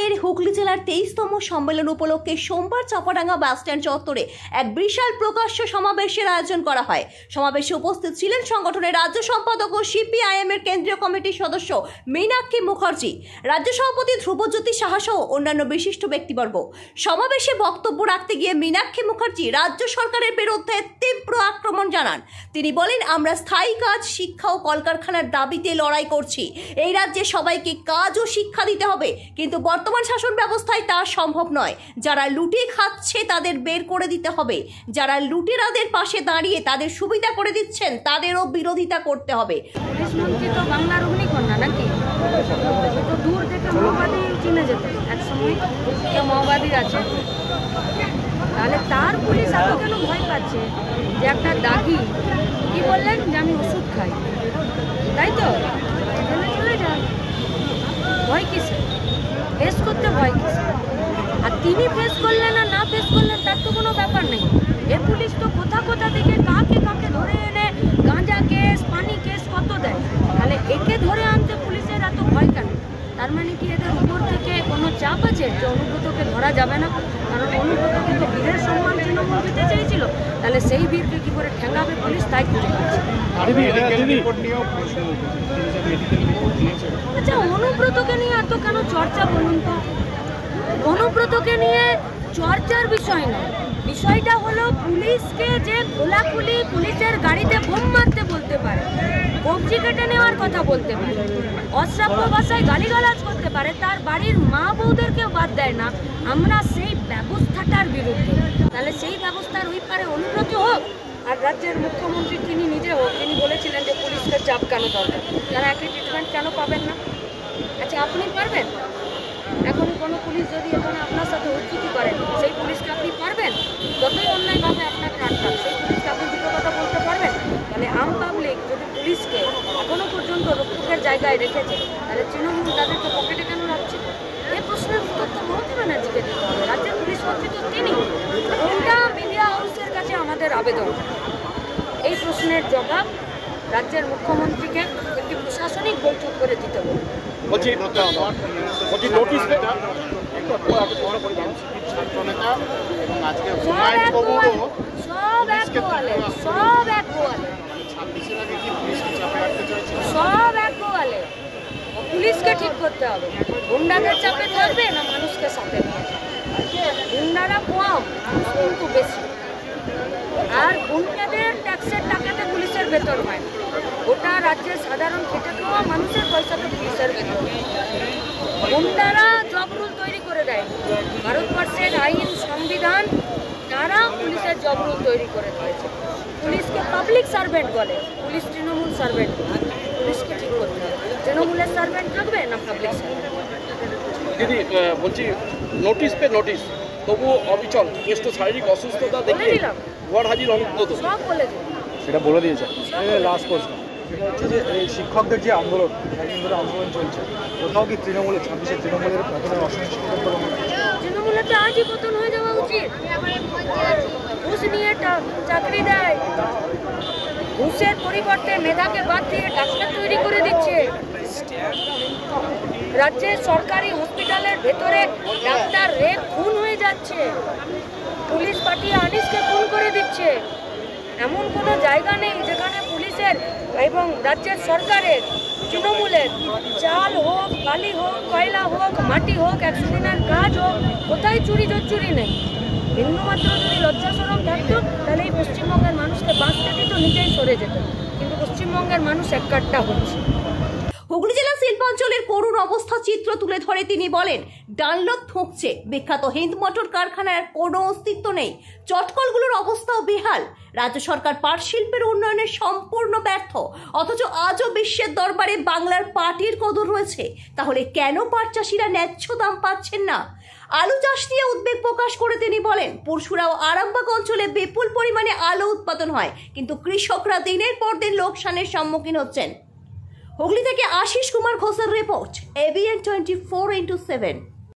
সিপিআইয়ের হুগলি জেলার 23তম সম্মেলন উপলক্ষে সোমবার চাপাডাঙ্গা বাসস্ট্যান্ড চত্বরে এক বিশাল প্রকাশ্য সমাবেশের আয়োজন করা হয়। সমাবেশে উপস্থিত ছিলেন সংগঠনের রাজ্য সম্পাদক ও সিপিআইএম এর কেন্দ্রীয় কমিটির সদস্য মীনাক্ষী মুখার্জি, রাজ্য সভাপতি ধ্রুবজ্যোতি সাহা সহ অন্যান্য বিশিষ্ট ব্যক্তিবর্গ। সমাবেশে বক্তব্য রাখতে গিয়ে মীনাক্ষী মুখার্জি রাজ্য সরকারের বিরুদ্ধে তীব্র আক্রমণ জানান। তিনি বলেন, আমরা স্থায়ী কাজ, শিক্ষা ও কলকারখানার দাবিতে লড়াই করছি। এই রাজ্যে সবাইকে কাজ ও শিক্ষা দিতে হবে, কিন্তু বর্তমান শাসন ব্যবস্থায় তা সম্ভব নয়। যারা লুটে খাচ্ছে তাদের বের করে দিতে হবে। যারা লুটেরাদের পাশে দাঁড়িয়ে তাদের সুবিধা করে দিচ্ছেন তাদেরও বিরোধিতা করতে হবে। পুলিশ মন্ত্রী তো বাংলার অগ্নিকন্যা নাকি, তো দূর থেকে মাওবাদী চিনে যেত, একসময় কেউ মাওবাদী আছে, তাহলে তার পুলিশ এত কেন ভয় পাচ্ছে? যে একটা দাগি কি বললেন যে আমি ওষুধ খাই, তাই তো চলে যান, ভয় কিসে? ফেস করতে ভয় কিসে? আর তিনি ফেস করলেন আর না ফেস করলেন তার তো কোনো ব্যাপার নেই। এ পুলিশ তো কোথা কোথা থেকে কাকে কাকে ধরে এনে গাঁজা কেস, পানি কেস কত দেয়, তাহলে একে ধরে আনতে পুলিশের এত ভয় কেন? তার মানে কি এদের উপর থেকে কোনো চাপ আছে যে অনুব্রতকে ধরা যাবে না? কারণ অনুব্রতকে তো বীরের সম্মান তৃণমূল দিতে চেয়েছিল, তাহলে সেই বীরকে কি করে ঠেঙ্গাবে পুলিশ, তাই খুঁজে পাচ্ছে। আচ্ছা, অনুব্রতকে নিয়ে এত কেন চর্চা বলুন তো? অনুব্রতকে নিয়ে চর্চার বিষয় নয়, বিষয়টা হলো পুলিশকে যে খোলাখুলি পুলিশের গাড়িতে বোম মারতে বলতে পারে, কবজি কেটে নেওয়ার কথা বলতে পারে, অশ্রাব্য ভাষায় গালিগালাজ করতে পারে, তার বাড়ির মা বউদেরকেও বাদ দেয় না, আমরা সেই ব্যবস্থাটার বিরুদ্ধে। তাহলে সেই ব্যবস্থার ওই পারে অনুব্রত হোক আর রাজ্যের মুখ্যমন্ত্রী তিনি নিজে হোক, তিনি বলেছিলেন যে পুলিশকে চাপ কেন দরকার, তারা একই ট্রিটমেন্ট কেন পাবেন না? আচ্ছা, আপনি পারবেন? এখন কোনো পুলিশ যদি এখানে আপনার সাথে উচ্চুতি করেন, সেই পুলিশকে আপনি পারবেন? যতই অন্যায়ভাবে আপনাকে আটকান, সেই পুলিশকে আপনি দুটো কথা বলতে পারবেন? তাহলে আম পাবলিক যদি পুলিশকে এখনো পর্যন্ত রক্ষকের জায়গায় রেখেছে, তাহলে তৃণমূল তাদেরকে পকেটে কেন রাখছে? এই প্রশ্নের উত্তর তো মমতা ব্যানার্জিকে দিতে হবে। রাজ্যের পুলিশ মন্ত্রী তো তিনি। কোনটা মিডিয়া হাউসের কাছে আমাদের আবেদন, এই প্রশ্নের জবাব রাজ্যের মুখ্যমন্ত্রীকে একটি প্রশাসনিক বৈঠক করে দিতে হবে। বলছি নোটিশ পুলিশকে ঠিক করতে হবে, গুন্ডাদের চাপে থাকবে না মানুষকে সাথে নিয়ে? গুন্ডারা কম কিন্তু বেশি, আর গুন্ডাদের ট্যাক্সের টাকাতে পুলিশের বেতন হয়, গোটা রাজ্যের সাধারণ খেটে খাওয়া মানুষের পয়সাতে পুলিশের বেতন। গুন্ডারা জব রুল তৈরি করে দেয়, ভারতবর্ষের আইন সংবিধান তারা পুলিশের জব রুল তৈরি করে দিয়েছে। পুলিশকে পাবলিক সার্ভেন্ট বলে, পুলিশ তৃণমূল সার্ভেন্ট। পুলিশকে ঠিক করতে হবে, তৃণমূলের সার্ভেন্ট থাকবে না পাবলিক সার্ভেন্ট। দিদি বলছি নোটিশ পে নোটিশ, তবু অবিচল, কেষ্ট শারীরিক অসুস্থতা দেখে ঘর হাজির অনুব্রত, সব বলে দিন, সেটা বলে দিয়েছে। লাস্ট প্রশ্ন, সেটা হচ্ছে যে এই শিক্ষকদের যে আন্দোলন, একদিন ধরে আন্দোলন চলছে, কোথাও কি তৃণমূলের 26-এ তৃণমূলের পতনের অসহিষ্ণুতা? তৃণমূলের তো আজই পতন হয়ে যাওয়া উচিত। ঘুষ নিয়ে চাকরি দেয়, ঘুষের পরিবর্তে মেধাকে বাদ দিয়ে ডাক্তার তৈরি করে দিচ্ছে। রাজ্যের সরকারি হসপিটালের ভেতরে ডাক্তার রেপ খুন হয়ে যাচ্ছে, পুলিশ পাঠিয়ে আনিসকে খুন করে দিচ্ছে। এমন কোনো জায়গা নেই যেখানে পুলিশের এবং রাজ্যের সরকারের, তৃণমূলের চাল হোক, বালি হোক, কয়লা হোক, মাটি হোক, 100 দিনের কাজ হোক, কোথায় চুরি জোচ্চুরি নেই। বিন্দুমাত্র যদি লজ্জা শরম থাকতো তাহলে এই পশ্চিমবঙ্গের মানুষকে বাঁচতে দিত, নিজেই সরে যেত, কিন্তু পশ্চিমবঙ্গের মানুষ এককাট্টা হচ্ছে। হুগলি জেলা শিল্পাঞ্চলের করুণ অবস্থা চিত্র তুলে ধরে তিনি বলেন, ডানলপ ঠুকছে, বিখ্যাত হিন্দ মোটর কারখানার কোনো অস্তিত্ব নেই, চটকলগুলোর অবস্থাও বেহাল। রাজ্য সরকার পাট শিল্পের উন্নয়নে সম্পূর্ণ ব্যর্থ, অথচ আজও বিশ্বের দরবারে বাংলার পাটের কদর রয়েছে। তাহলে কেন পাট চাষিরা ন্যায্য দাম পাচ্ছেন না? আলু চাষ নিয়ে উদ্বেগ প্রকাশ করে তিনি বলেন, পুরসুরা ও আরামবাগ অঞ্চলে বিপুল পরিমাণে আলু উৎপাদন হয়, কিন্তু কৃষকরা দিনের পর দিন লোকসানের সম্মুখীন হচ্ছেন। হুগলি থেকে আশিস কুমার ঘোষের রিপোর্ট, ABN 24x7।